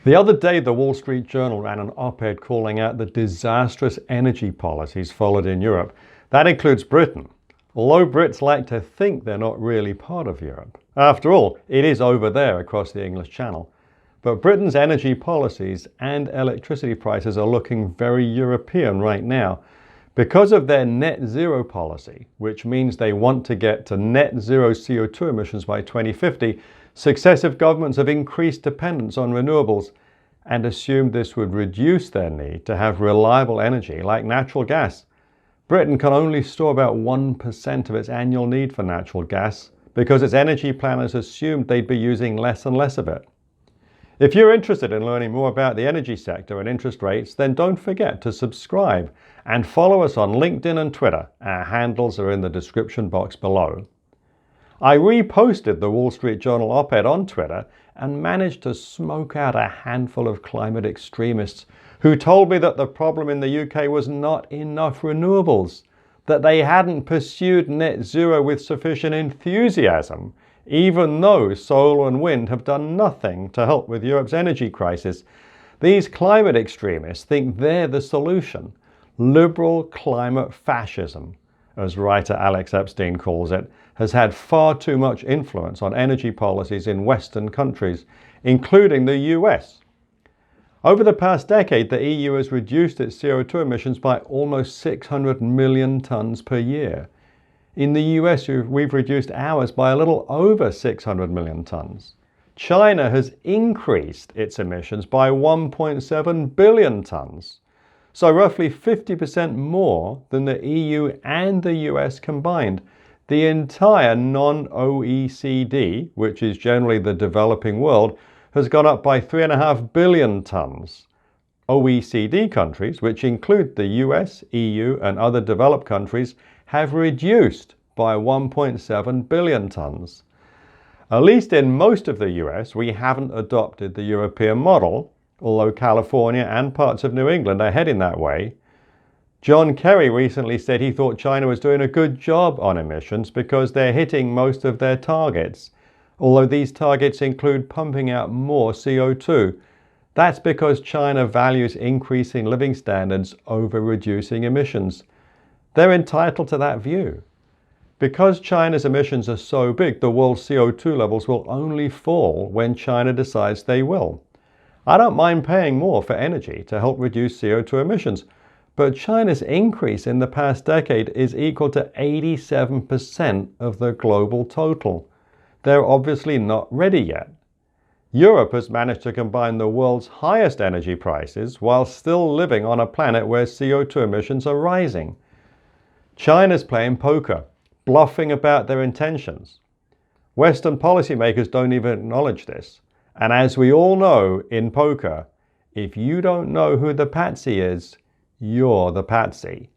The other day, the Wall Street Journal ran an op-ed calling out the disastrous energy policies followed in Europe. That includes Britain, although Brits like to think they're not really part of Europe. After all, it is over there across the English Channel. But Britain's energy policies and electricity prices are looking very European right now. Because of their net zero policy, which means they want to get to net zero CO2 emissions by 2050, successive governments have increased dependence on renewables and assumed this would reduce their need to have reliable energy like natural gas. Britain can only store about 1% of its annual need for natural gas because its energy planners assumed they'd be using less and less of it. If you're interested in learning more about the energy sector and interest rates, then don't forget to subscribe and follow us on LinkedIn and Twitter. Our handles are in the description box below. I reposted the Wall Street Journal op-ed on Twitter and managed to smoke out a handful of climate extremists who told me that the problem in the UK was not enough renewables, that they hadn't pursued net zero with sufficient enthusiasm, even though solar and wind have done nothing to help with Europe's energy crisis. These climate extremists think they're the solution. Liberal climate fascism, as writer Alex Epstein calls it, has had far too much influence on energy policies in Western countries, including the US. Over the past decade, the EU has reduced its CO2 emissions by almost 600 million tons per year. In the US, we've reduced ours by a little over 600 million tons. China has increased its emissions by 1.7 billion tons. So roughly 50% more than the EU and the US combined. The entire non-OECD, which is generally the developing world, has gone up by 3.5 billion tons. OECD countries, which include the US, EU, and other developed countries, have reduced by 1.7 billion tons. At least in most of the US, we haven't adopted the European model, although California and parts of New England are heading that way. John Kerry recently said he thought China was doing a good job on emissions because they're hitting most of their targets, although these targets include pumping out more CO2. That's because China values increasing living standards over reducing emissions. They're entitled to that view. Because China's emissions are so big, the world's CO2 levels will only fall when China decides they will. I don't mind paying more for energy to help reduce CO2 emissions, but China's increase in the past decade is equal to 87% of the global total. They're obviously not ready yet. Europe has managed to combine the world's highest energy prices while still living on a planet where CO2 emissions are rising. China's playing poker, bluffing about their intentions. Western policymakers don't even acknowledge this. And as we all know in poker, if you don't know who the patsy is, you're the patsy.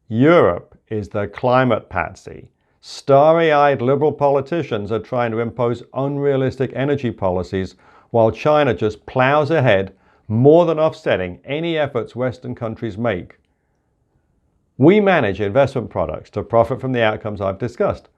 Europe is the climate patsy. Starry-eyed liberal politicians are trying to impose unrealistic energy policies while China just plows ahead, more than offsetting any efforts Western countries make. We manage investment products to profit from the outcomes I've discussed.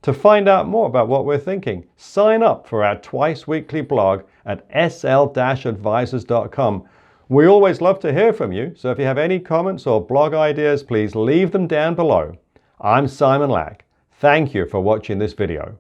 To find out more about what we're thinking, sign up for our twice-weekly blog at sl-advisors.com. We always love to hear from you, so if you have any comments or blog ideas, please leave them down below. I'm Simon Lack. Thank you for watching this video.